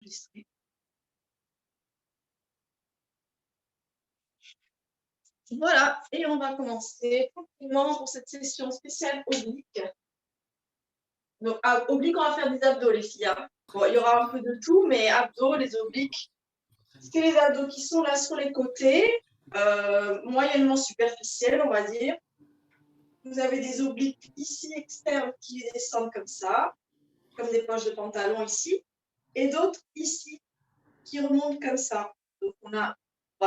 enregistrer. Voilà, et on va commencer tranquillement pour cette session spéciale oblique. Donc, oblique, on va faire des abdos, les filles. Hein. Bon, il y aura un peu de tout, mais abdos, les obliques, c'est les abdos qui sont là sur les côtés, moyennement superficiels, on va dire. Vous avez des obliques ici externes qui descendent comme ça, comme des poches de pantalon ici, et d'autres ici qui remontent comme ça. Donc, on va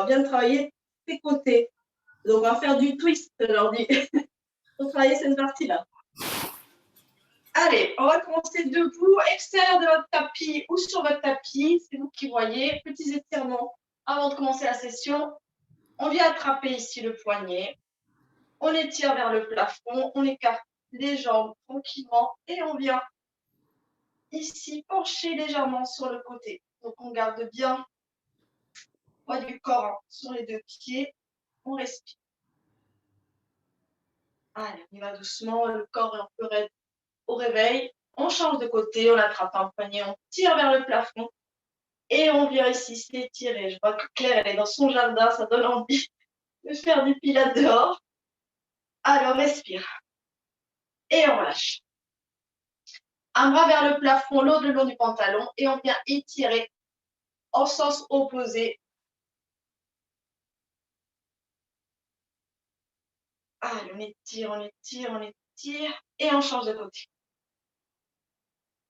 bien travailler ces côtés. Donc, on va faire du twist, je leur dis, pour travailler cette partie-là. Allez, on va commencer debout, extérieur de votre tapis ou sur votre tapis, c'est vous qui voyez. Petits étirements avant de commencer la session. On vient attraper ici le poignet. On étire vers le plafond, on écarte les jambes tranquillement et on vient ici pencher légèrement sur le côté. Donc, on garde bien le poids du corps hein, sur les deux pieds. On respire. Allez, on y va doucement, le corps est un peu raide au réveil. On change de côté, on attrape un poignet, on tire vers le plafond et on vient ici s'étirer. Je vois que Claire, elle est dans son jardin, ça donne envie de faire du pilates dehors. Alors, respire et on relâche. Un bras vers le plafond, l'autre le long du pantalon et on vient étirer en sens opposé. Allez, on étire, on étire, on étire et on change de côté.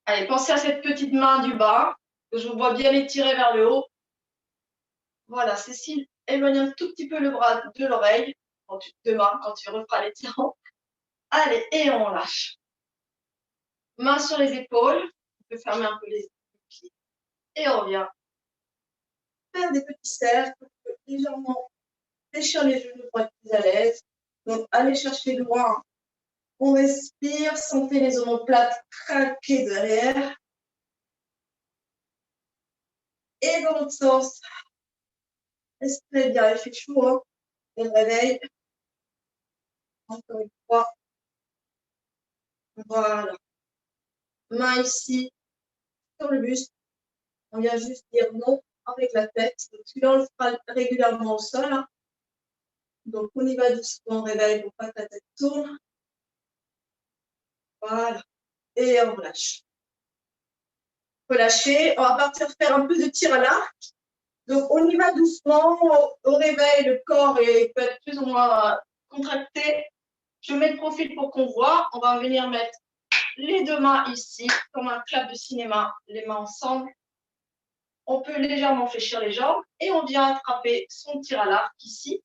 Allez, pensez à cette petite main du bas que je vous vois bien étirer vers le haut. Voilà, Cécile, éloigne un tout petit peu le bras de l'oreille demain quand tu referas l'étirement. Allez, et on lâche. Main sur les épaules. On peut fermer un peu les pieds. Et on revient. Faire des petits cercles. On peut légèrement fléchir les genoux pour être plus à l'aise. Donc, allez chercher loin. On respire. Sentez les omoplates craquer derrière. Et dans l'autre sens. Respirez bien. Il fait chaud. Hein. Et le réveil. Encore une fois. Voilà. Main ici sur le buste. On vient juste dire non avec la tête. Donc, celui-là, on le fera régulièrement au sol. Hein. Donc, on y va doucement, on réveille pour pas que la tête tourne. Voilà. Et on relâche. Relâcher. On va partir faire un peu de tir à l'arc. Donc, on y va doucement. Au réveil, le corps peut être plus ou moins contracté. Je mets le profil pour qu'on voit. On va venir mettre les deux mains ici, comme un clap de cinéma, les mains ensemble. On peut légèrement fléchir les jambes et on vient attraper son tir à l'arc ici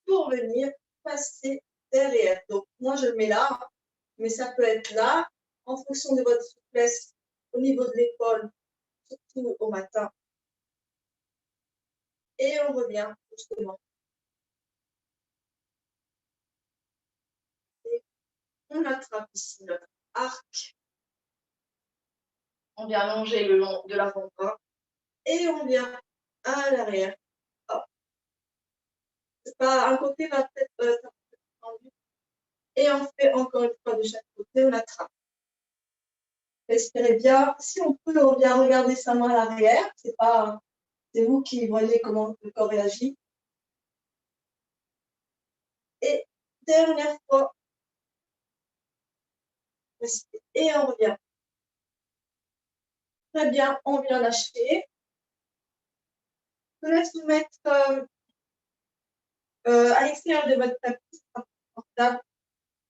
pour venir passer derrière. Donc, moi, je le mets là, mais ça peut être là, en fonction de votre souplesse au niveau de l'épaule, surtout au matin. Et on revient, justement. Et on attrape ici notre arc. On vient allonger le long de l'avant-bras. Et on vient à l'arrière. Un côté va peut-être tendu. Et on fait encore une fois de chaque côté, on attrape. Respirez bien. Si on peut, on vient regarder sa main à l'arrière. C'est vous qui voyez comment le corps réagit. Et dernière fois. Et on revient. Très bien, on vient lâcher. Je vous laisse vous mettre à l'extérieur de votre tapis confortable.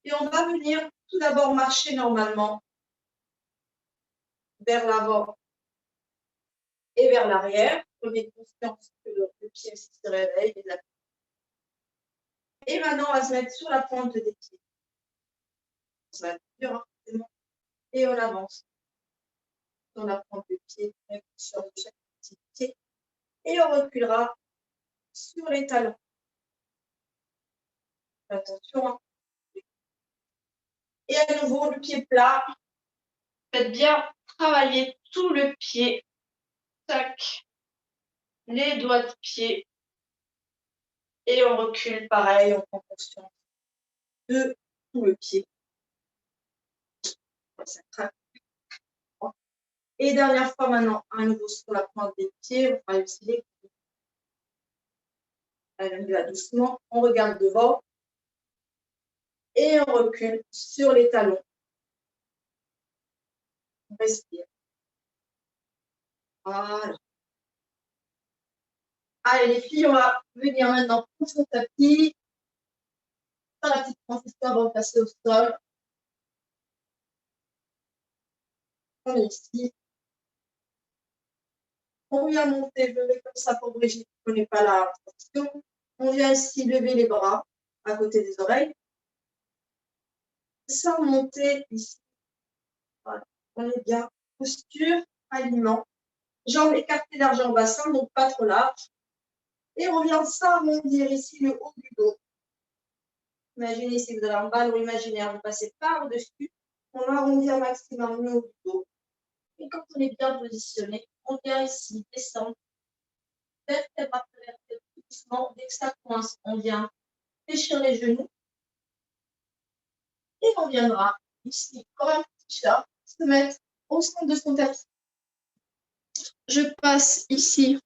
Et on va venir tout d'abord marcher normalement vers l'avant et vers l'arrière. Prenez conscience que le pied se réveille. Et maintenant, on va se mettre sur la pointe des pieds. Ça va être dur, hein, et on avance. On la pointe des pieds, sur chaque petit pied. Et on reculera sur les talons. Attention. Hein. Et à nouveau, le pied plat. Faites bien travailler tout le pied. Tac. Les doigts de pied. Et on recule pareil, on prend conscience de tout le pied. Ça craque. Et dernière fois maintenant, à nouveau sur la pointe des pieds, on va utiliser. On y va doucement, on regarde devant et on recule sur les talons. On respire. Voilà. Allez les filles, on va venir maintenant pour son tapis. Faire la petite transition avant de passer au sol. On est ici. On vient monter, lever comme ça pour Brigitte qui ne connaît pas la position. On vient ici lever les bras à côté des oreilles. Sans monter ici. Voilà. On est bien. Posture, alignement. Jambes écartées larges en bassin, donc pas trop large. Et on vient s'arrondir ici le haut du dos. Imaginez si vous avez un ballon imaginaire, vous passez par-dessus. On arrondit un maximum le haut du dos. Et quand on est bien positionné, on vient ici descendre. Vertèbre après vertèbre, doucement. Dès que ça coince, on vient fléchir les genoux. Et on viendra ici, comme un petit chat, se mettre au centre de son tapis. Je passe ici,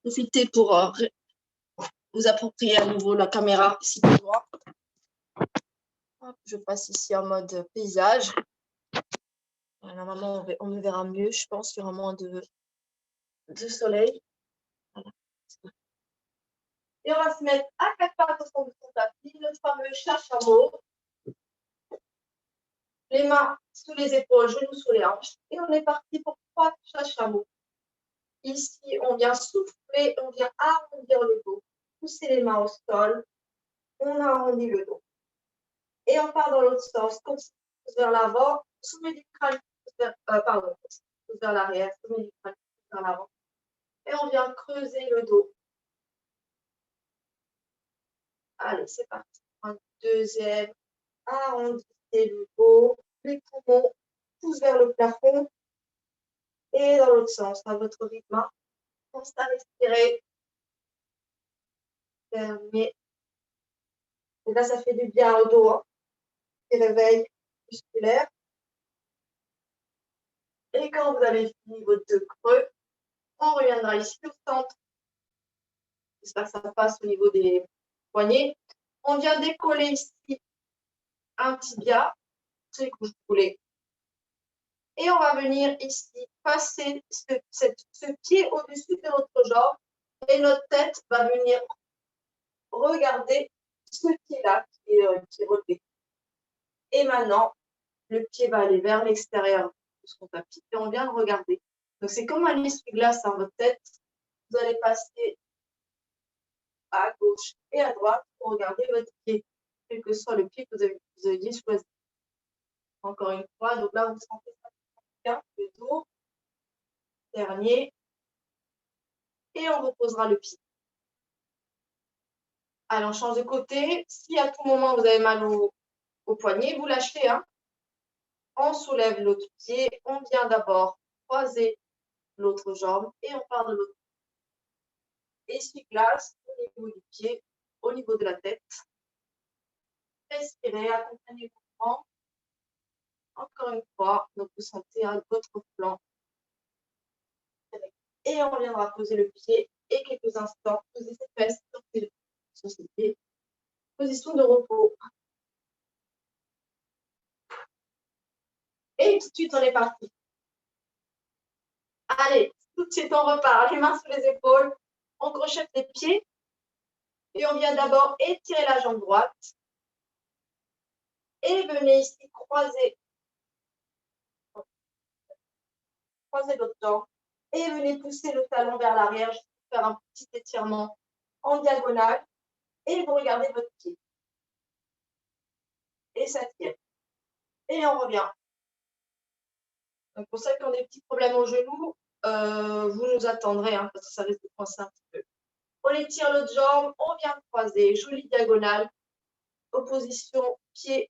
profitez pour vous approprier à nouveau la caméra si besoin. Je passe ici en mode paysage. Normalement, on me verra mieux, je pense, il y aura moins de soleil. Voilà. Et on va se mettre à 4 pattes au centre de son tapis, notre fameux chat-chameau. Les mains sous les épaules, genoux sous les hanches. Et on est parti pour 3 chat-chameaux. Ici, on vient souffler, on vient arrondir le dos. Pousser les mains au sol. On arrondit le dos. Et on part dans l'autre sens, comme si on pousse vers l'avant, sommet du crâne, pousse vers l'arrière, sommet du crâne, vers l'avant. Et on vient creuser le dos. Allez, c'est parti. Un deuxième, arrondissez le dos, les poumons poussent vers le plafond. Et dans l'autre sens, à votre rythme. Pensez à respirer. Fermez. Et là, ça fait du bien au dos. Hein. Et réveil musculaire. Et quand vous avez fini votre creux, on reviendra ici au centre. J'espère que ça passe au niveau des poignets. On vient décoller ici un tibia, c'est que vous voulez. Et on va venir ici passer ce pied au-dessus de notre jambe. Et notre tête va venir regarder ce pied-là qui est relevé. Et maintenant, le pied va aller vers l'extérieur de son tapis et on vient le regarder. Donc, c'est comme un essuie-glace dans votre tête. Vous allez passer à gauche et à droite pour regarder votre pied, quel que soit le pied que vous ayez choisi. Encore une fois, donc là, vous sentez ça bien, le dos, dernier, et on reposera le pied. Allez, on change de côté. Si à tout moment vous avez mal au poignet, vous lâchez. Hein. On soulève l'autre pied. On vient d'abord croiser l'autre jambe et on part de l'autre. Essuie-glace au niveau du pied, au niveau de la tête. Respirez, accompagnez le mouvement. Encore une fois, donc vous sentez à votre flanc. Et on viendra poser le pied et quelques instants, poser ses fesses sur ses pieds. Position de repos. Et tout de suite, on est parti. Allez, tout de suite, on repart. Les mains sous les épaules. On crochette les pieds. Et on vient d'abord étirer la jambe droite. Et venez ici croiser l'autre jambe. Et venez pousser le talon vers l'arrière. Je vais faire un petit étirement en diagonale. Et vous regardez votre pied. Et ça tire. Et on revient. Donc pour celles qui ont des petits problèmes au genou, vous nous attendrez hein, parce que ça risque de coincer un petit peu. On étire l'autre jambe, on vient croiser, jolie diagonale, opposition pied,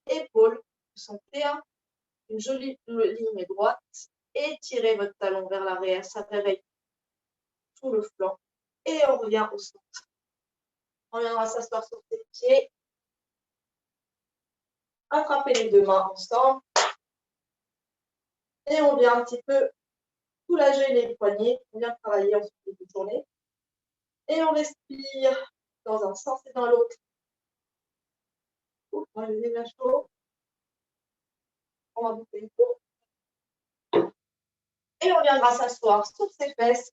épaule. Vous sentez hein, une jolie ligne droite. Étirez votre talon vers l'arrière, ça réveille tout le flanc. Et on revient au centre. On viendra s'asseoir sur ses pieds. Attrapez les deux mains ensemble. Et on vient un petit peu soulager les poignets. On vient travailler ensuite toute journée. Et on respire dans un sens et dans l'autre. Moi, je bien chaud. On va bouffer une peau. Et on viendra s'asseoir sur ses fesses,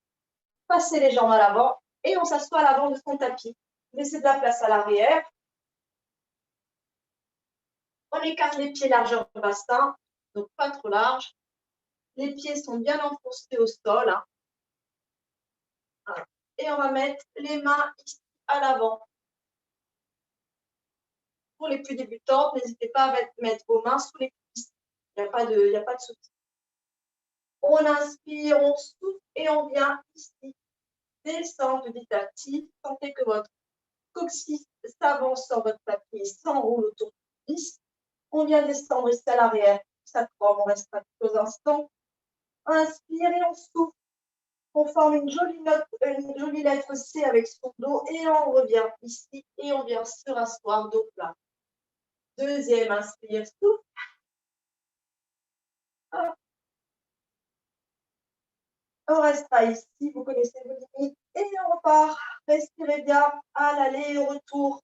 passer les jambes à l'avant et on s'assoit à l'avant de son tapis. Laissez de la place à l'arrière. On écarte les pieds largeur bassin, donc pas trop large. Les pieds sont bien enfoncés au sol. Hein. Voilà. Et on va mettre les mains ici à l'avant. Pour les plus débutantes, n'hésitez pas à mettre vos mains sous les cuisses. Il n'y a pas de souci. On inspire, on souffle et on vient ici. Descendre petit à petit. Sentez que votre coccyx s'avance sur votre tapis et s'enroule autour du cuisse. On vient descendre ici à l'arrière. Ça forme, on reste quelques instants. On inspire et on souffle. On forme une jolie lettre C avec son dos et on revient ici et on vient se rasseoir dos plat. Deuxième inspire, souffle. Hop. On restera ici, vous connaissez vos limites et on repart. Respirez bien à l'aller et au retour.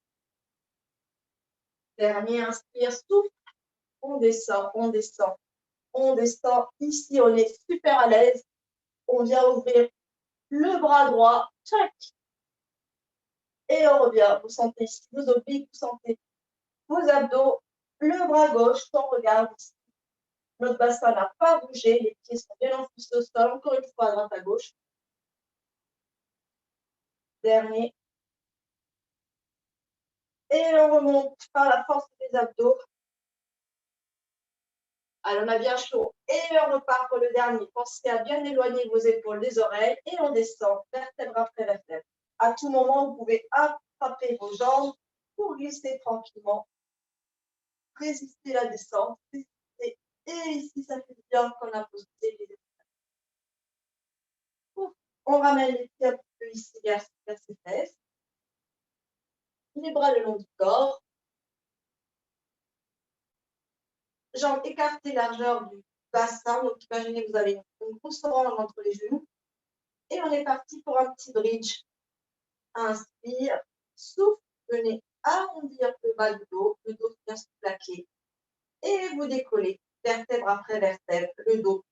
Dernier inspire, souffle. On descend, on descend, on descend. Ici, on est super à l'aise. On vient ouvrir le bras droit. Tchac. Et on revient. Vous sentez ici vos obliques, vous sentez vos abdos. Le bras gauche, on regarde ici. Notre bassin n'a pas bougé. Les pieds sont bien enfoncés au sol. Encore une fois, à droite, à gauche. Dernier. Et on remonte par la force des abdos. Allez, on a bien chaud. Et on repart pour le dernier. Pensez à bien éloigner vos épaules des oreilles. Et on descend, vertèbre après vertèbre. À tout moment, vous pouvez attraper vos jambes pour glisser tranquillement. Résister la descente. Résister. Et ici, ça fait bien qu'on a posé les épaules. On ramène les pieds un peu ici vers ses fesses. Les bras le long du corps. Jambes écartées, largeur du bassin. Donc, imaginez que vous avez une grosse orange entre les genoux. Et on est parti pour un petit bridge. Inspire, souffle, venez arrondir le bas du dos, le dos vient se plaquer. Et vous décollez, vertèbre après vertèbre, le dos.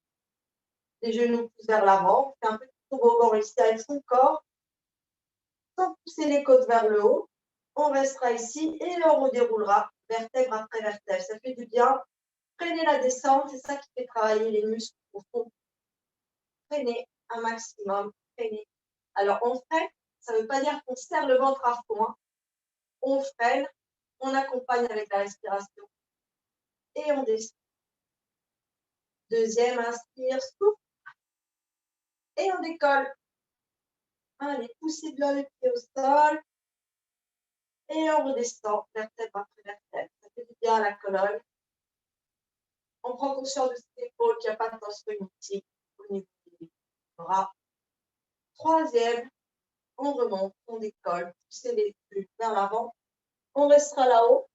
Les genoux poussent vers l'avant, on fait un petit toboggan ici avec son corps, sans pousser les côtes vers le haut. On restera ici et on redéroulera vertèbre après vertèbre. Ça fait du bien. Prenez la descente, c'est ça qui fait travailler les muscles au fond. Prenez un maximum, prenez. Alors on freine, ça ne veut pas dire qu'on serre le ventre à fond. Hein. On freine, on accompagne avec la respiration et on descend. Deuxième, inspire, souffle et on décolle. Allez, poussez bien les pieds au sol et on redescend vertèbre après vertèbre. Ça fait du bien à la colonne. On prend conscience de ses épaules, qu'il n'y a pas de tension inutile au niveau des bras. Troisième, on remonte, on décolle, poussez les pieds vers l'avant. On restera là-haut.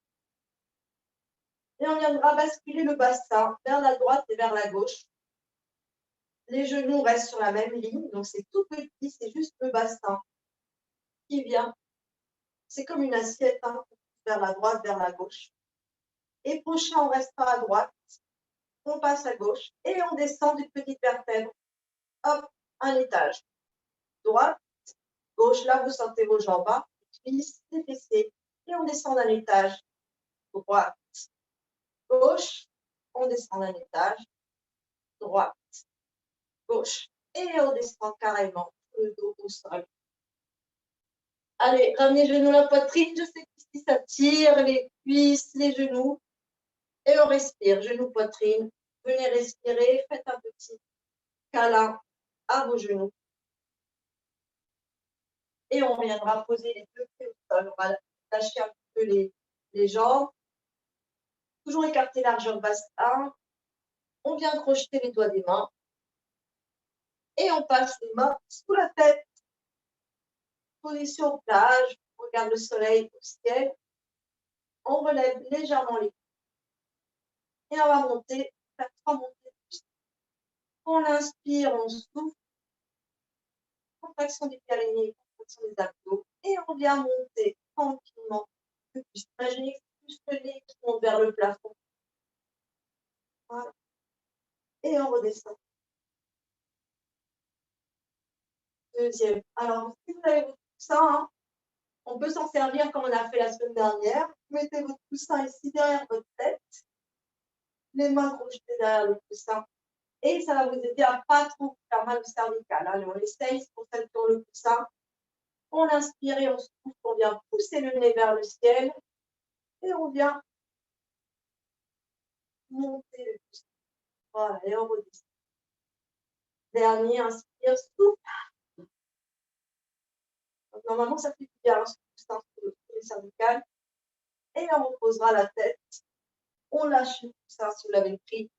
Et on viendra basculer le bassin vers la droite et vers la gauche. Les genoux restent sur la même ligne, donc c'est tout petit, c'est juste le bassin qui vient. C'est comme une assiette, hein, vers la droite, vers la gauche. Et prochain, on restera à droite, on passe à gauche et on descend d'une petite vertèbre. Hop, un étage. Droite, gauche, là vous sentez vos jambes bas, cuisses, les fessiers. Et on descend d'un étage. Droite, gauche, on descend d'un étage. Droite, gauche. Et on descend carrément le dos au sol. Allez, ramenez les genoux, la poitrine. Je sais qu'ici, ça tire les cuisses, les genoux. Et on respire, genoux, poitrine. Venez respirer, faites un petit câlin à vos genoux. Et on viendra poser les deux pieds au sol. On va lâcher un peu les jambes. Toujours écarter largeur bassin. On vient crocheter les doigts des mains. Et on passe les mains sous la tête. Position plage. On regarde le soleil au ciel. On relève légèrement les pieds. Et on va monter, faire 3 montées. On inspire, on souffle. Contraction des périnnées, contraction des abdos. Et on vient monter tranquillement. Imaginez que c'est plus le nez qui monte vers le plafond. Voilà. Et on redescend. Deuxième. Alors, si vous avez votre coussin, hein, on peut s'en servir comme on a fait la semaine dernière. Vous mettez votre coussin ici derrière votre tête. Les mains projetées derrière le coussin. Et ça va vous aider à ne pas trop faire mal au cervical. Allez, on essaye, c'est pour ça que le coussin. On inspire et on souffle, on vient pousser le nez vers le ciel. Et on vient monter le coussin. Voilà, et on redescend. Dernier, inspire, souffle. Donc, normalement, ça fait bien ce coussin sur le cervical. Et on reposera la tête. On lâche le coussin si vous l'avez pris.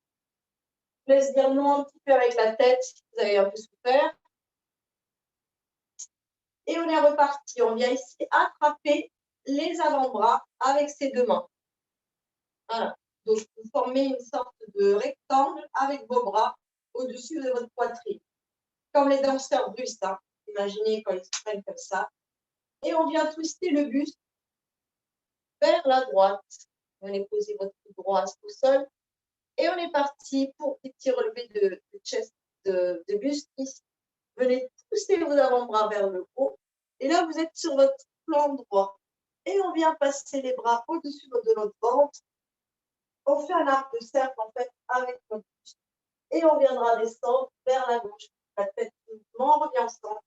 Laisse dire non un petit peu avec la tête si vous avez un peu souffert. Et on est reparti. On vient ici attraper les avant-bras avec ses deux mains. Voilà. Donc, vous formez une sorte de rectangle avec vos bras au-dessus de votre poitrine. Comme les danseurs russes. Hein. Imaginez quand ils se prennent comme ça. Et on vient twister le buste vers la droite. Vous venez poser votre pied droit au sol. Et on est parti pour des petits relevés de chest, de buste ici. Venez pousser vos avant-bras vers le haut. Et là, vous êtes sur votre flanc droit. Et on vient passer les bras au-dessus de notre ventre. On fait un arc de cercle, en fait, avec notre buste. Et on viendra descendre vers la gauche. La tête mouvement, on revient ensemble.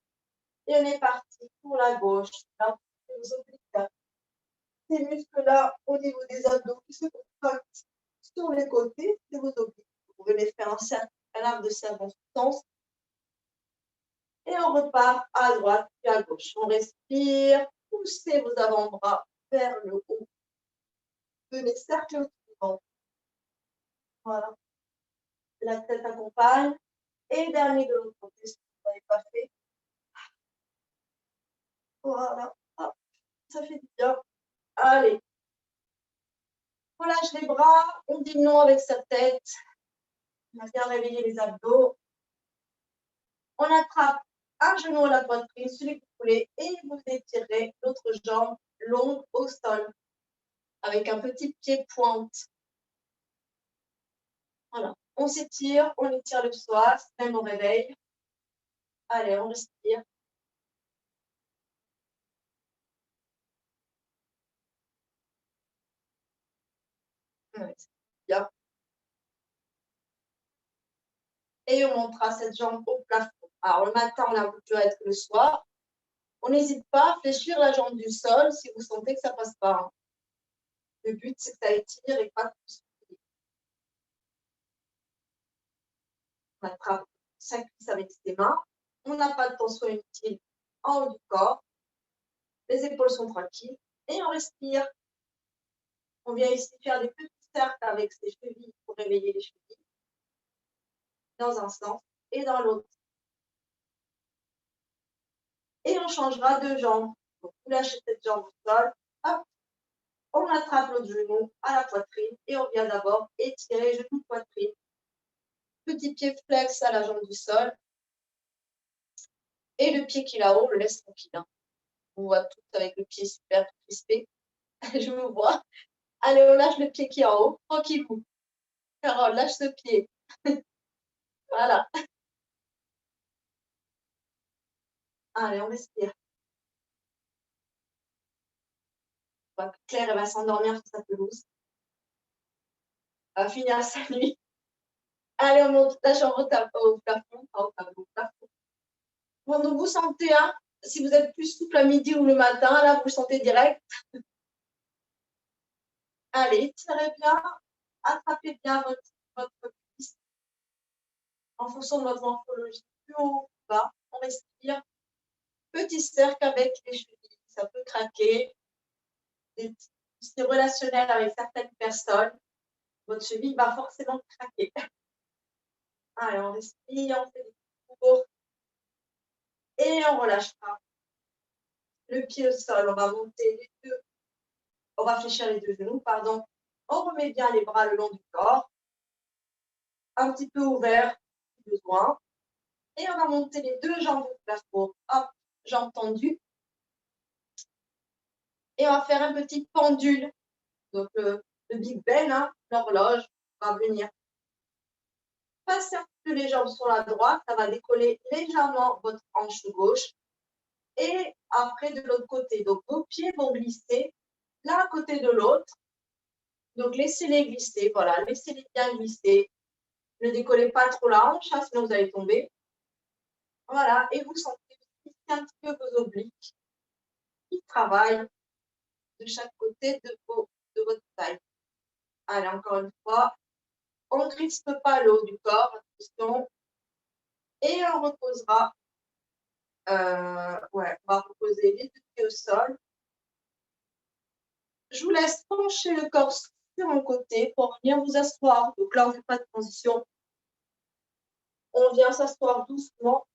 Et on est parti pour la gauche. Là, vous obliques ces muscles-là au niveau des abdos qui se contractent sur les côtés, c'est vos obliques. Vous venez faire un cercle, un arc de cercle dans ce sens. Et on repart à droite puis à gauche. On respire, poussez vos avant-bras vers le haut. Venez cercler autour du ventre. Voilà. La tête accompagne. Et dernier de l'autre côté, si vous n'avez pas fait. Voilà. Ah, ça fait du bien. Allez. On lâche les bras, on dit non avec sa tête. On va bien réveiller les abdos. On attrape un genou à la poitrine, celui que vous voulez, et vous étirez l'autre jambe longue au sol, avec un petit pied pointe. Voilà. On s'étire, on étire le soir, même au réveil. Allez, on respire. Ouais, bien. Et on montera cette jambe au plafond. Alors, le matin, on a plutôt être le soir. On n'hésite pas à fléchir la jambe du sol si vous sentez que ça ne passe pas. Le but, c'est que ça étire et pas que vous soyez. On attrape 5 cuisses avec ses mains. On n'a pas de tension inutile en haut du corps. Les épaules sont tranquilles. Et on respire. On vient ici faire des petits cercles avec ses chevilles pour réveiller les chevilles. Dans un sens et dans l'autre. Et on changera de jambe. Donc, vous lâchez cette jambe au sol. Hop. On attrape l'autre genou à la poitrine. Et on vient d'abord étirer genou poitrine. Petit pied flex à la jambe du sol. Et le pied qui est là-haut, on le laisse tranquille. Hein. On voit tout avec le pied super crispé. Je vous vois. Allez, on lâche le pied qui est en haut. Tranquillou. Carole, lâche ce pied. Voilà. Allez, on respire. Claire, elle va s'endormir sur sa pelouse. Elle va finir sa nuit. Allez, on monte la chambre au plafond. Au plafond. Bon, donc vous sentez, hein, si vous êtes plus souple à midi ou le matin, là, vous le sentez direct. Allez, tirez bien, attrapez bien votre cuisse en fonction de votre morphologie. Plus haut, plus bas, on respire. Petit cercle avec les chevilles, ça peut craquer. C'est relationnel avec certaines personnes. Votre cheville va forcément craquer. Allez, on respire, on fait des tours. Et on relâchera. Le pied au sol, on va monter les deux. On va fléchir les deux genoux, pardon. On remet bien les bras le long du corps. Un petit peu ouvert. besoin. Et on va monter les deux jambes au plafond. Hop, jambes tendues. Et on va faire un petit pendule. Donc, le Big Ben, hein, l'horloge, va venir passer un peu les jambes sur la droite. Ça va décoller légèrement votre hanche gauche. Et après, de l'autre côté. Donc, vos pieds vont glisser l'un à côté de l'autre. Donc, laissez-les glisser. Voilà, laissez-les bien glisser. Ne décollez pas trop la hanche, hein, sinon vous allez tomber. Voilà, et vous sentez un petit peu vos obliques qui travaillent de chaque côté de votre taille. Allez, encore une fois, on ne crispe pas le haut du corps, attention. Et on reposera. Ouais, on va reposer les deux pieds au sol. Je vous laisse pencher le corps sur un côté pour venir vous asseoir. Donc là, on ne fait pas de transition. On vient s'asseoir doucement.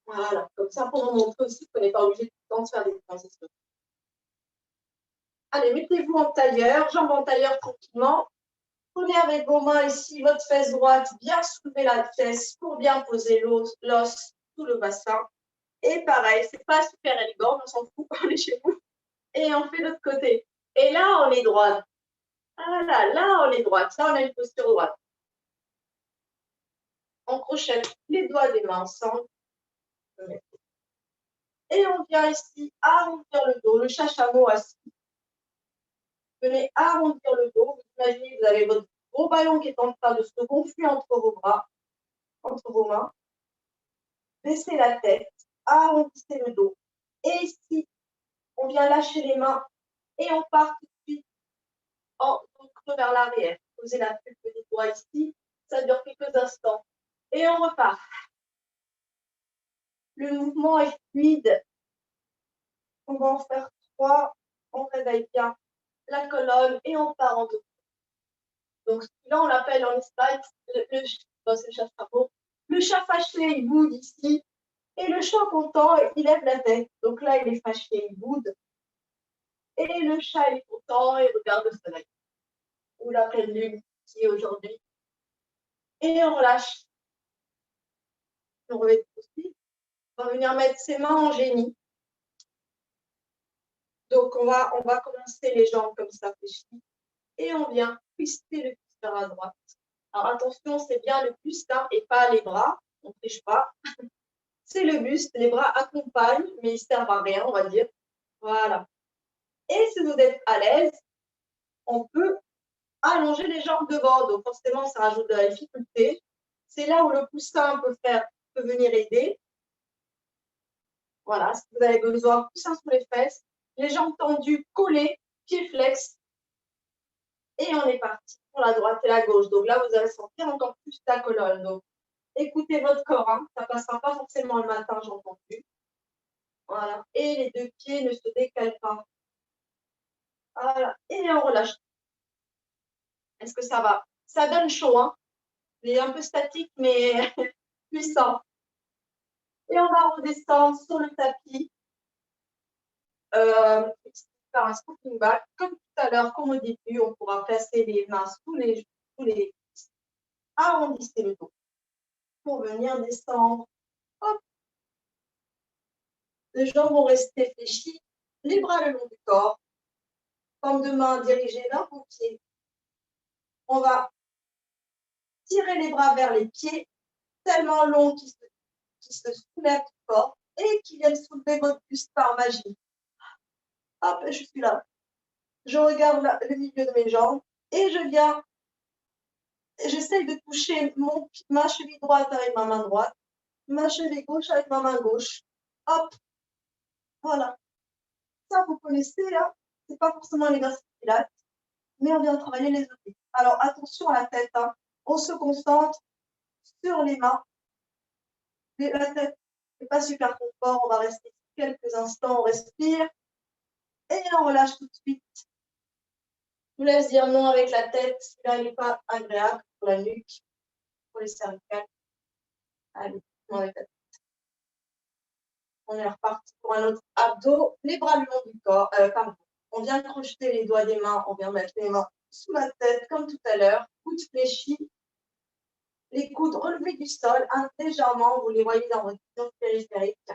Voilà, comme ça pour vous montrer aussi qu'on n'est pas obligé tout le temps de faire des transitions. Allez, mettez-vous en tailleur, jambes en tailleur tranquillement. Prenez avec vos mains ici votre fesse droite, bien soulever la fesse pour bien poser l'os sous le bassin. Et pareil, c'est pas super élégant, on s'en fout, on est chez vous. Et on fait l'autre côté. Et là, on est droite. Voilà, là, on est droite. Là, on a une posture droite. On crochette les doigts des mains ensemble. Et on vient ici arrondir le dos, le chachameau assis. Venez arrondir le dos. Vous imaginez, vous avez votre gros ballon qui est en train de se gonfler entre vos bras, entre vos mains. Baissez la tête, arrondissez le dos. Et ici, on vient lâcher les mains et on part tout de suite en creux vers l'arrière. Posez la pulpe des doigts ici. Ça dure quelques instants. Et on repart. Le mouvement est fluide. On va en faire 3. On réveille bien la colonne et on part en deux. Donc, là, on l'appelle en Espagne le chat fâché, il boude ici. Et le chat content, il lève la tête. Donc là, il est fâché, il boude. Et le chat, il est content, il regarde le soleil. Ou la pleine lune, qui est aujourd'hui. Et on relâche. On revêt aussi. On va venir mettre ses mains en génie. Donc, on va commencer les jambes comme ça, fléchies. Et on vient twister le cuisse vers la droite. Alors, attention, c'est bien le buste hein, et pas les bras. On ne triche pas. C'est le buste. Les bras accompagnent, mais ils ne servent à rien, on va dire. Voilà. Et si vous êtes à l'aise, on peut allonger les jambes devant. Donc, forcément, ça rajoute de la difficulté. C'est là où le coussin peut venir aider. Voilà, si vous avez besoin, coussin sous les fesses, les jambes tendues, collées, pieds flex. Et on est parti pour la droite et la gauche. Donc là, vous allez sentir encore plus la colonne. Donc, écoutez votre corps. Hein. Ça ne passera pas forcément le matin, j'entends plus. Voilà. Et les deux pieds ne se décalent pas. Voilà. Et on relâche. Est-ce que ça va? Ça donne chaud. Hein. Il est un peu statique, mais puissant. Et on va redescendre sur le tapis. Faire un scooping back. Comme tout à l'heure, comme au début, on pourra placer les mains sous les arrondissez le dos pour venir descendre. Hop. Les jambes vont rester fléchies, les bras le long du corps, paume de main dirigée vers vos pieds. On va tirer les bras vers les pieds, tellement longs qui se soulèvent du corps et qui viennent soulever votre buste par magie. Hop, je suis là. Je regarde le milieu de mes jambes et j'essaye de toucher ma cheville droite avec ma main droite, ma cheville gauche avec ma main gauche. Hop, voilà. Ça, vous connaissez, hein. Ce n'est pas forcément l'exercice pilates, mais on vient travailler les obliques. Alors, attention à la tête. Hein. On se concentre sur les mains. La tête n'est pas super confort. On va rester quelques instants. On respire et on relâche tout de suite. Je vous laisse dire non avec la tête. Celui-là, il n'est pas agréable pour la nuque, pour les cervicales. Allez, non avec la tête. On est reparti pour un autre abdos. Les bras le long du corps. Pardon. On vient crocheter les doigts des mains. On vient mettre les mains sous la tête, comme tout à l'heure. Coude fléchi. Les coudes relevés du sol, légèrement, vous les voyez dans votre vision périphérique.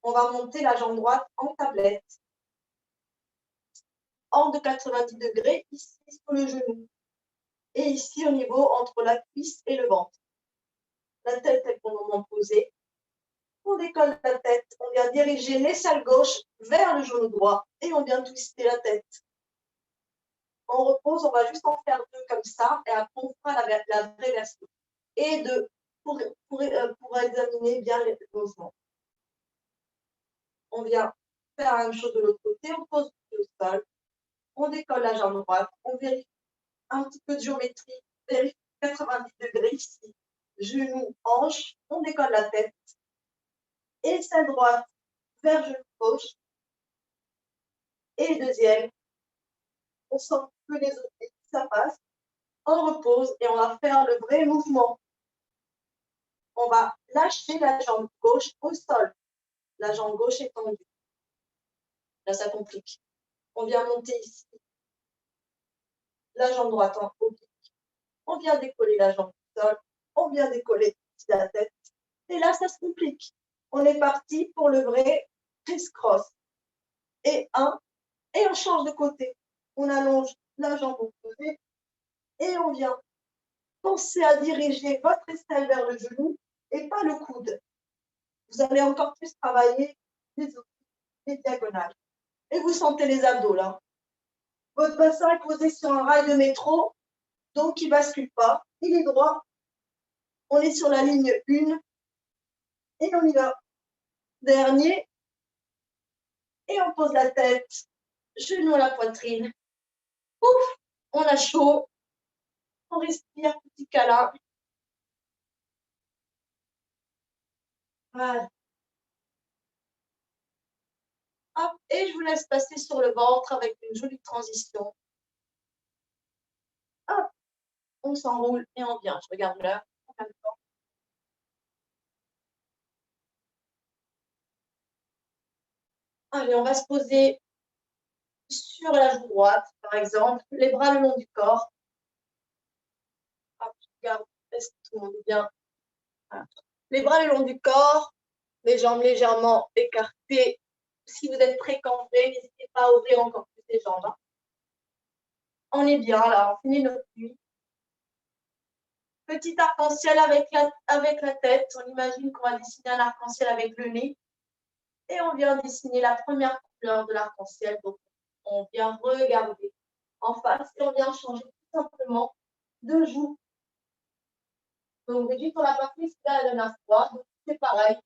On va monter la jambe droite en tablette. Angle de 90 degrés, ici sur le genou. Et ici au niveau entre la cuisse et le ventre. La tête est pour le moment posée. On décolle la tête, on vient diriger l'aisselle gauche vers le genou droit et on vient twister la tête. On repose, on va juste en faire deux comme ça et après on fera la vraie version. Et pour examiner bien les mouvements. On vient faire la même chose de l'autre côté, on pose le sol, on décolle la jambe droite, on vérifie un petit peu de géométrie, vérifie 90 degrés ici, genou, hanche, on décolle la tête, aisselle droite vers genou gauche, et deuxième, on sent que les autres pieds, ça passe, on repose et on va faire le vrai mouvement. On va lâcher la jambe gauche au sol, la jambe gauche est tendue. Là, ça complique. On vient monter ici, la jambe droite en oblique. On vient décoller la jambe du sol, on vient décoller la tête. Et là, ça se complique. On est parti pour le vrai criss-cross. Et on change de côté. On allonge la jambe opposée et on vient. Pensez à diriger votre aisselle vers le genou et pas le coude. Vous allez encore plus travailler les diagonales. Et vous sentez les abdos là. Votre bassin est posé sur un rail de métro, donc il ne bascule pas. Il est droit. On est sur la ligne 1 et on y va. Dernier. Et on pose la tête, genou à la poitrine. Ouf, on a chaud. On respire, petit câlin. Voilà. Hop, et je vous laisse passer sur le ventre avec une jolie transition. Hop, on s'enroule et on vient. Je regarde l'heure. Allez, on va se poser sur la joue droite, par exemple, les bras le long du corps. Hop, je regarde, est-ce que tout le monde est bien? Voilà. Les bras le long du corps, les jambes légèrement écartées. Si vous êtes très cambré, n'hésitez pas à ouvrir encore plus les jambes. Hein. On est bien là, on finit notre nuit. Petit arc-en-ciel avec la tête. On imagine qu'on va dessiner un arc-en-ciel avec le nez. Et on vient dessiner la première couleur de l'arc-en-ciel. Donc, on vient regarder en face et on vient changer tout simplement de joue. Donc, j'ai dit qu'on a pas pris la dernière fois. Donc, c'est pareil.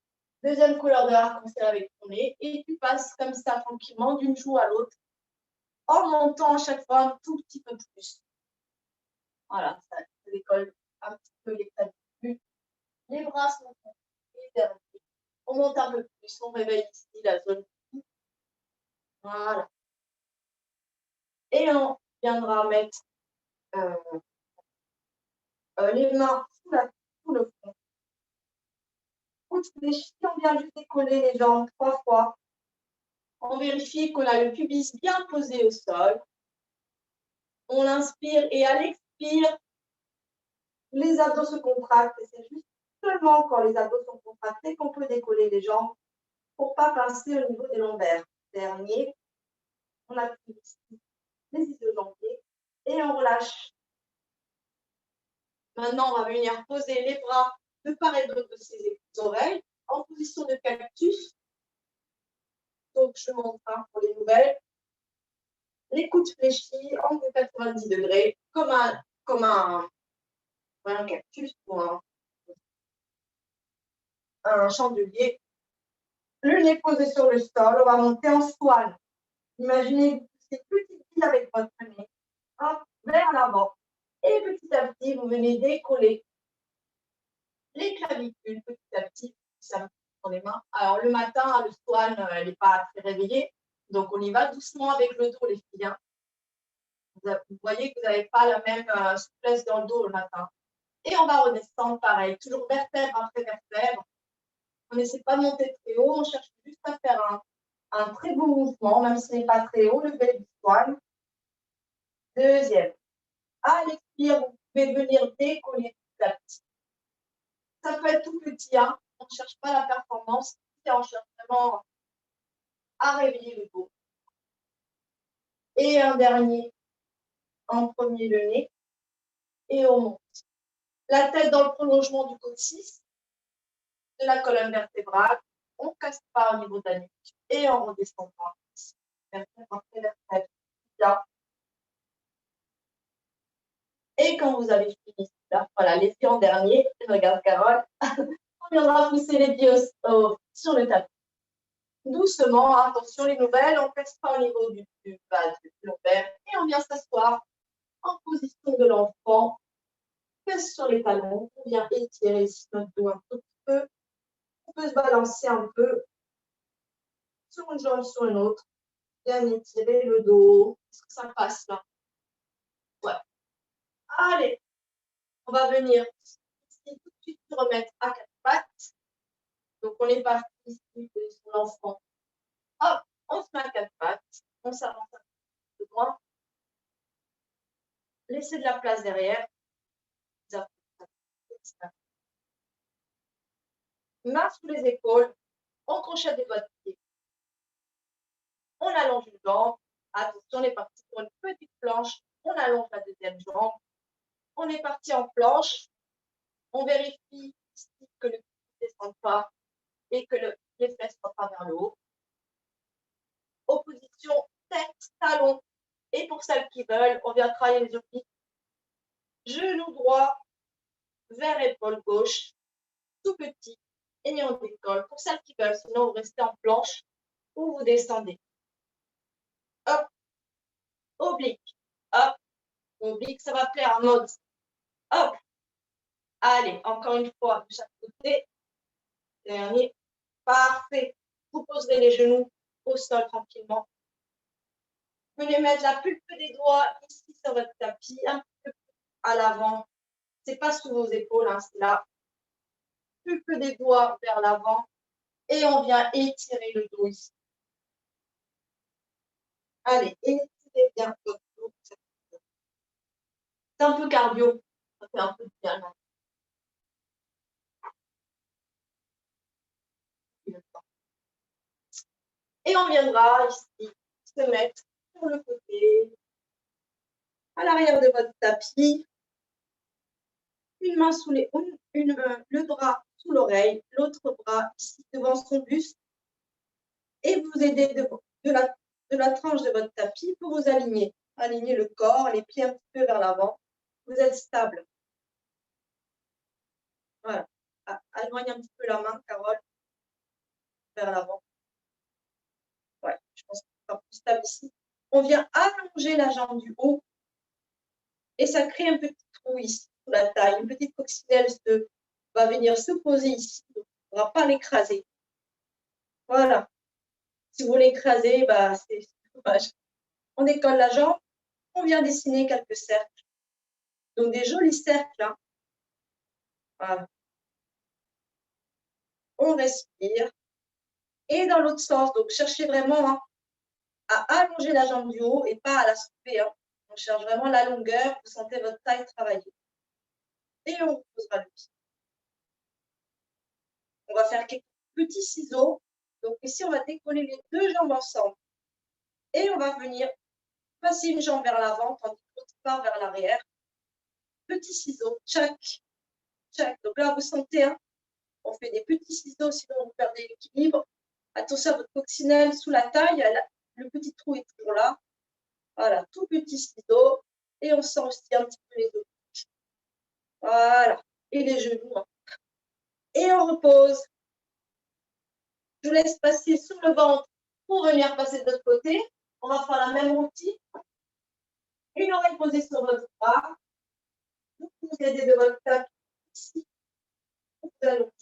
Deuxième couleur de l'arc-en-ciel avec ton nez. Et tu passes comme ça tranquillement d'une joue à l'autre en montant à chaque fois un tout petit peu plus. Voilà, ça décolle un petit peu les clavicules. Les bras sont derrière. On monte un peu plus, on réveille ici la zone. Voilà. Et on viendra mettre les mains sous le front. Coude fléchi, on vient juste décoller les jambes 3 fois. On vérifie qu'on a le pubis bien posé au sol. On inspire et à l'expire, les abdos se contractent. Et c'est juste seulement quand les abdos sont contractés qu'on peut décoller les jambes pour ne pas pincer au niveau des lombaires. Dernier, on appuie ici les iso-jambiers et on relâche. Maintenant, on va venir poser les bras de part et d'autre de ses oreilles en position de cactus. Donc, je montre pour les nouvelles. Les coudes fléchis, angle de 90 degrés, comme un cactus ou un chandelier. Le nez posé sur le sol, on va monter en swan. Imaginez ces petites billes avec votre nez, hop, vers l'avant. Et petit à petit, vous venez décoller les clavicules petit à petit. Ça dans les mains. Alors, le matin, le swan, elle n'est pas très réveillée. Donc, on y va doucement avec le dos, les filles. Hein. Vous voyez que vous n'avez pas la même souplesse dans le dos le matin. Et on va redescendre pareil, toujours vertèbre après vertèbre. On n'essaie pas de monter très haut, on cherche juste à faire un très beau mouvement, même si ce n'est pas très haut, le baby swan. Deuxième. À l'expire, vous pouvez venir décoller à petit. Ça peut être tout petit, hein. On ne cherche pas la performance, on cherche vraiment à réveiller le dos. Et un dernier, en premier le nez, et on monte. La tête dans le prolongement du coccyx, de la colonne vertébrale, on ne casse pas au niveau de la nuque, et on redescend pas. Et quand vous avez fini là, voilà, les pieds en dernier, regarde Carole, on viendra pousser les pieds sur le tapis. Doucement, attention les nouvelles, on ne casse pas au niveau du lombaire et on vient s'asseoir en position de l'enfant, pèse sur les talons, on vient étirer ici notre dos un tout petit peu, on peut se balancer un peu sur une jambe, sur une autre, bien étirer le dos, est-ce que ça passe là? Ouais. Allez, on va venir ici tout de suite se remettre à quatre pattes. Donc on est parti ici sur l'enfant. Hop, on se met à quatre pattes, on s'avance un peu loin. Laissez de la place derrière. Main sous les épaules, on crochette des doigts de pied. On allonge une jambe. Attention, on est parti pour une petite planche. On allonge la deuxième jambe. On est parti en planche. On vérifie ici que le cul ne descende pas et que les fesses ne soient pas vers le haut. Opposition tête, talon. Et pour celles qui veulent, on vient travailler les obliques. Genou droit vers épaule gauche, tout petit. Et on décolle. Pour celles qui veulent, sinon vous restez en planche ou vous descendez. Hop, oblique. Hop, oblique, ça va plaire à mode. Hop. Allez, encore une fois, de chaque côté. Dernier. Parfait. Vous poserez les genoux au sol tranquillement. Venez mettre la pulpe des doigts ici sur votre tapis, un peu à l'avant. Ce n'est pas sous vos épaules, hein, c'est là. Pulpe des doigts vers l'avant. Et on vient étirer le dos ici. Allez, étirez bien votre dos. C'est un peu cardio. Ça fait un peu de bien. Et on viendra ici se mettre sur le côté, à l'arrière de votre tapis. Une main sous les le bras sous l'oreille, l'autre bras ici devant son buste. Et vous aidez de la tranche de votre tapis pour vous aligner. Aligner le corps, les pieds un petit peu vers l'avant. Vous êtes stable. Voilà. Éloigne un petit peu la main, Carole, vers l'avant. Ouais, je pense que c'est plus stable ici. On vient allonger la jambe du haut et ça crée un petit trou ici sous la taille. Une petite coccinelle va venir se poser ici. Donc, on ne va pas l'écraser. Voilà. Si vous l'écrasez, bah, c'est dommage. On décolle la jambe, on vient dessiner quelques cercles. Donc des jolis cercles. Hein. Voilà. On respire. Et dans l'autre sens, donc cherchez vraiment hein, à allonger la jambe du haut et pas à la soulever. Hein. On cherche vraiment la longueur, vous sentez votre taille travailler. Et on posera le pied. On va faire quelques petits ciseaux. Donc ici, on va décoller les deux jambes ensemble. Et on va venir passer une jambe vers l'avant, tandis que l'autre part vers l'arrière. Petits ciseaux, tchac, tchac. Donc là, vous sentez, hein, on fait des petits ciseaux, sinon vous perdez l'équilibre. Attention à votre coccinelle sous la taille, le petit trou est toujours là. Voilà, tout petit ciseau. Et on sent aussi un petit peu les obliques. Voilà, et les genoux. Hein. Et on repose. Je vous laisse passer sur le ventre pour venir passer de l'autre côté. On va faire la même routine. Une oreille posée sur votre bras. Vous vous aidez de votre tapis ici. Vous allongez.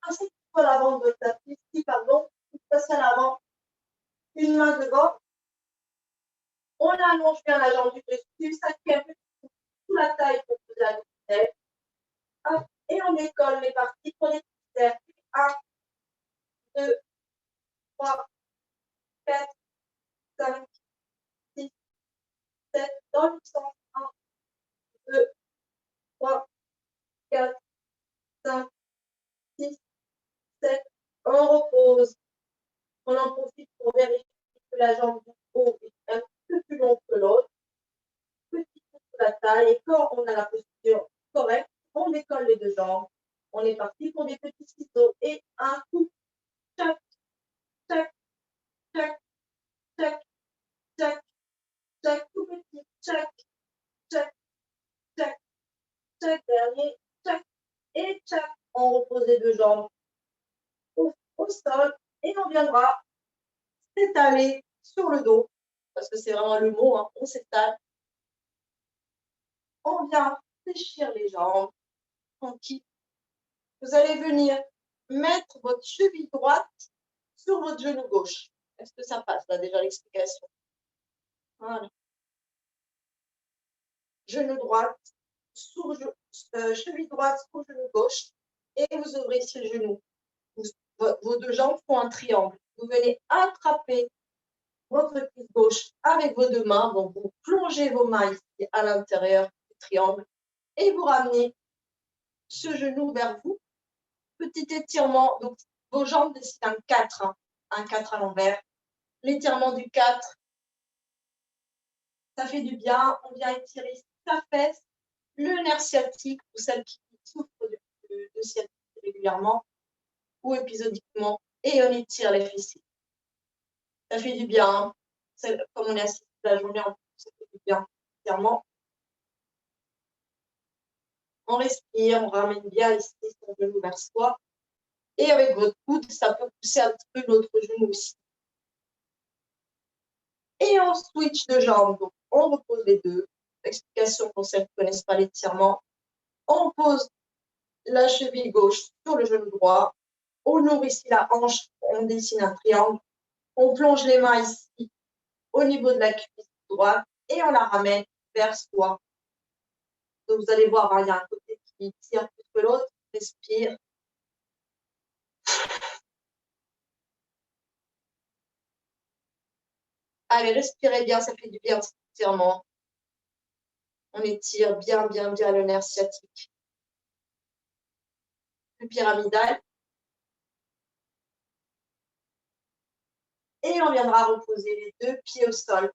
Ainsi que l'avant de votre tapis ici, pardon. Vous passez à l'avant. Une main devant. On allonge bien la jambe du dessus. Ça fait un peu sous la taille pour vous allonger. Et on décolle les parties pour les cercles. 1, 2, 3, 4, 5, 6, 7, dans le sens. 1, 2, 3, 4, 5, 6, 7. On repose. On en profite pour vérifier que la jambe du haut est un peu plus longue que l'autre. Petit coup sur la taille. Et quand on a la posture correcte, on décolle les deux jambes. On est parti pour des petits ciseaux. Et un coup. Tac, tac, tac, tac, tac, tac, tout petit. Tac, tac, tac, tac, dernier. Tac, et tac. On repose les deux jambes au sol. Et on viendra s'étaler sur le dos. Parce que c'est vraiment le mot, hein, on s'étale. On vient fléchir les jambes, tranquille. Vous allez venir mettre votre cheville droite sur votre genou gauche. Est-ce que ça passe là déjà l'explication? Voilà. Genou droite, cheville droite sur genou gauche et vous ouvrez ici le genou. Vos deux jambes font un triangle. Vous venez attraper votre cuisse gauche avec vos deux mains. Donc vous plongez vos mains ici à l'intérieur du triangle et vous ramenez ce genou vers vous. Petit étirement, donc vos jambes dessinent un 4, hein, un 4 à l'envers. L'étirement du 4, ça fait du bien. On vient étirer sa fesse, le nerf sciatique pour celles qui souffrent de sciatique régulièrement ou épisodiquement, et on étire les fessiers. Ça fait du bien. Comme on est assis toute la journée, ça fait du bien. Étirement. On respire, on ramène bien ici son genou vers soi. Et avec votre coude, ça peut pousser un petit peu l'autre genou aussi. Et on switch de jambes. Donc, on repose les deux. Explication pour celles qui ne connaissent pas l'étirement. On pose la cheville gauche sur le genou droit. On ouvre ici la hanche. On dessine un triangle. On plonge les mains ici au niveau de la cuisse droite et on la ramène vers soi. Donc, vous allez voir, hein, il y a un côté qui tire plus que l'autre. Respire. Allez, respirez bien, ça fait du bien cet étirement. On étire bien, bien, bien le nerf sciatique. Le pyramidal. Et on viendra reposer les deux pieds au sol.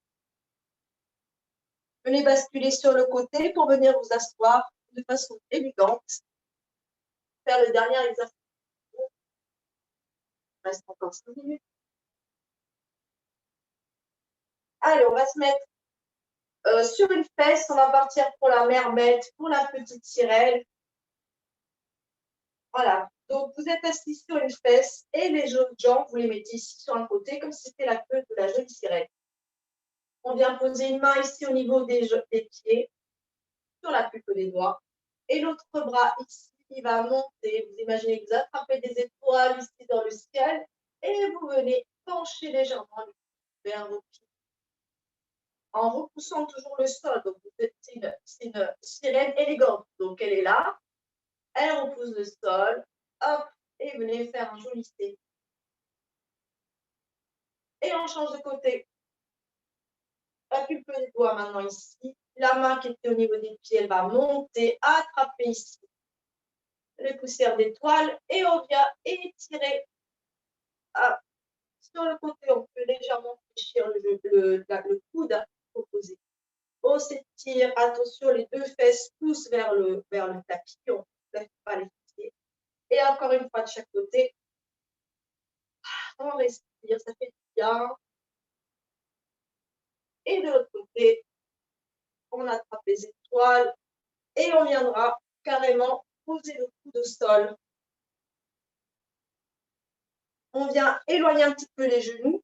Venez basculer sur le côté pour venir vous asseoir de façon élégante. Faire le dernier exercice. Il reste encore 5 minutes. Allez, on va se mettre sur une fesse. On va partir pour la mermaid, pour la petite sirène. Voilà. Donc, vous êtes assis sur une fesse et les autres jambes, vous les mettez ici sur un côté, comme si c'était la queue de la jolie sirène. On vient poser une main ici au niveau des pieds, sur la pulpe des doigts. Et l'autre bras ici, il va monter. Vous imaginez que vous attrapez des étoiles ici dans le ciel et vous venez pencher légèrement vers vos pieds. En repoussant toujours le sol. Donc, c'est une sirène élégante. Donc, elle est là. Elle repousse le sol. Hop. Et venez faire un joli C. Et on change de côté. La pulpe des doigts maintenant ici. La main qui était au niveau des pieds, elle va monter, attraper ici les poussières d'étoiles et on vient étirer sur le côté. On peut légèrement fléchir le coude opposé. On s'étire, attention, les deux fesses poussent vers le tapis. On ne lève pas les pieds. Et encore une fois de chaque côté. On respire, ça fait du bien. Et de l'autre côté, on attrape les étoiles et on viendra carrément poser le coude au sol. On vient éloigner un petit peu les genoux.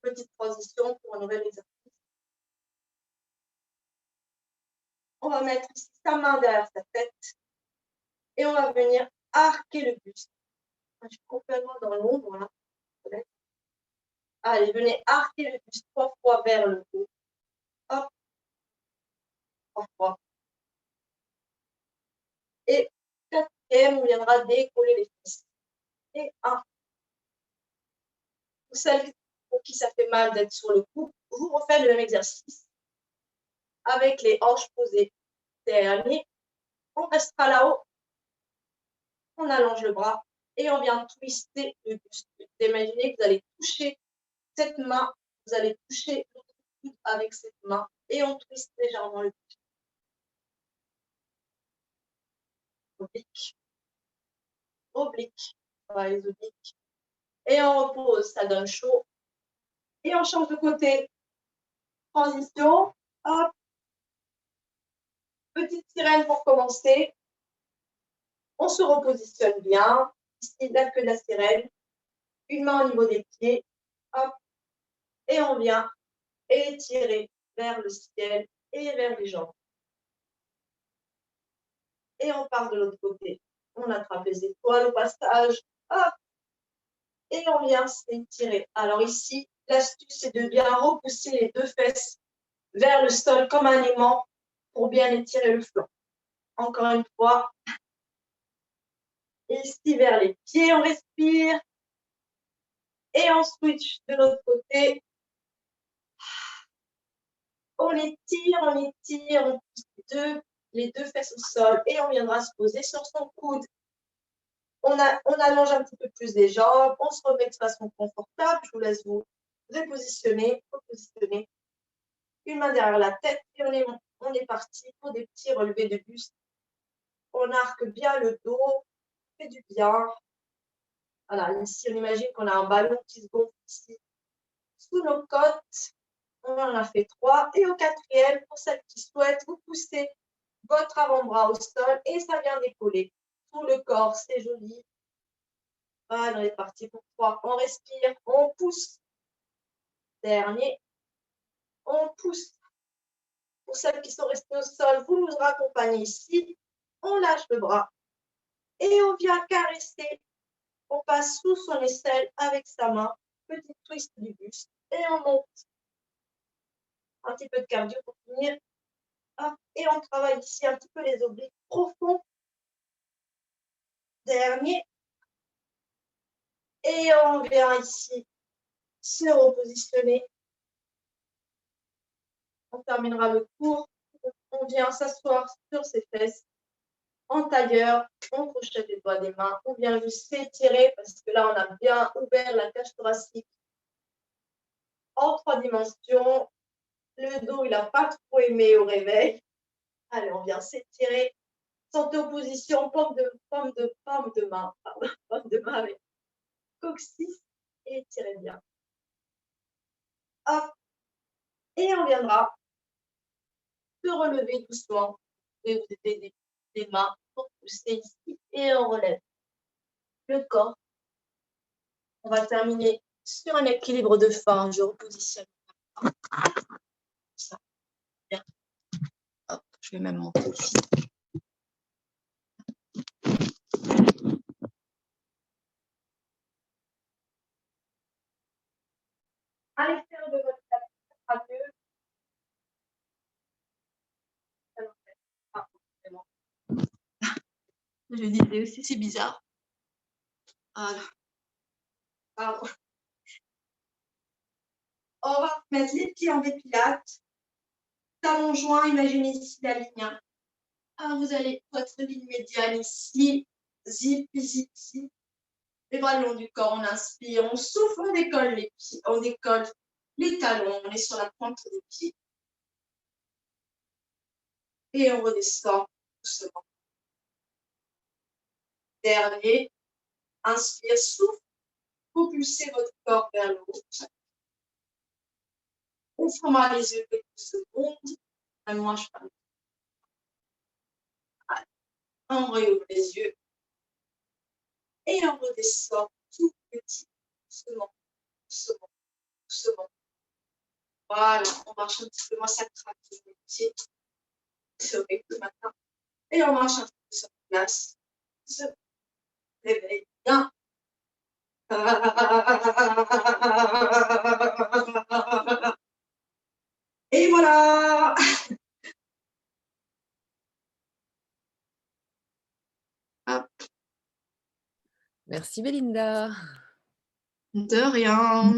Petite transition pour un nouvel exercice. On va mettre sa main derrière sa tête et on va venir arquer le buste. Je suis complètement dans l'ombre là. Allez, venez arquer le buste 3 fois vers le haut. Hop. 3 fois. Et 4e, on viendra décoller les fesses. Et 1. Pour celles pour qui ça fait mal d'être sur le cou, vous refaites le même exercice avec les hanches posées. Dernier. On restera là-haut, on allonge le bras et on vient twister le buste. Imaginez que vous allez toucher cette main, vous allez toucher l'autre coude avec cette main et on twiste légèrement le buste. Oblique, oblique, voilà les obliques. Et on repose, ça donne chaud. Et on change de côté. Transition, hop. Petite sirène pour commencer. On se repositionne bien. Ici, la queue de la sirène. Une main au niveau des pieds. Hop. Et on vient étirer vers le ciel et vers les jambes. Et on part de l'autre côté. On attrape les étoiles au passage. Hop. Et on vient s'étirer. Alors ici, l'astuce, c'est de bien repousser les deux fesses vers le sol comme un aimant pour bien étirer le flanc. Encore une fois. Ici, vers les pieds, on respire. Et on switch de l'autre côté. On étire, on pousse les deux fesses au sol et on viendra se poser sur son coude. On allonge un petit peu plus les jambes, on se remet de façon confortable. Je vous laisse vous repositionner. Une main derrière la tête et on est parti pour des petits relevés de buste. On arque bien le dos, fait du bien. Voilà, ici, on imagine qu'on a un ballon qui se gonfle ici sous nos côtes. On en a fait 3. Et au 4e, pour celles qui souhaitent, vous poussez votre avant-bras au sol et ça vient décoller. Tout le corps, c'est joli. Voilà, on est parti pour 3. On respire, on pousse. Dernier. On pousse. Pour celles qui sont restées au sol, vous nous raccompagnez ici. On lâche le bras. Et on vient caresser. On passe sous son aisselle avec sa main. Petit twist du buste. Et on monte. Un petit peu de cardio pour finir. Et on travaille ici un petit peu les obliques profonds. Dernier. Et on vient ici se repositionner. On terminera le cours. On vient s'asseoir sur ses fesses en tailleur. On crochette les doigts des mains. On vient juste s'étirer parce que là, on a bien ouvert la cage thoracique en 3 dimensions. Le dos, il n'a pas trop aimé au réveil. Allez, on vient s'étirer. Santé en position, paume de main. Pardon, paume de main avec coccyx et étirez bien. Hop. Et on viendra se relever doucement. Et vous aider des mains pour pousser ici et on relève le corps. On va terminer sur un équilibre de fin. Je repositionne. Ça. Bien. Hop, je vais même monter ici. À l'extérieur de votre tête, ça sera mieux. Je disais aussi, c'est bizarre. Voilà. Pardon. On va mettre les pieds en dépilates. Talons joints, imaginez ici la ligne. Vous allez votre ligne médiane ici. Zip, zip, zip. Les bras le long du corps, on inspire, on souffle, on décolle les pieds, on décolle les talons, on est sur la pointe des pieds. Et on redescend doucement. Dernier, inspire, souffle, propulsez votre corps vers le haut. On fermera les yeux quelques secondes. Moi, je parle. On réouvre les yeux. Et on redescend tout petit, doucement, doucement, doucement. Voilà, on marche un petit peu, moi ça craque les pieds. C'est horrible le matin. Et on marche un petit peu sur place. Se réveille bien. Et voilà. Merci Belinda. De rien.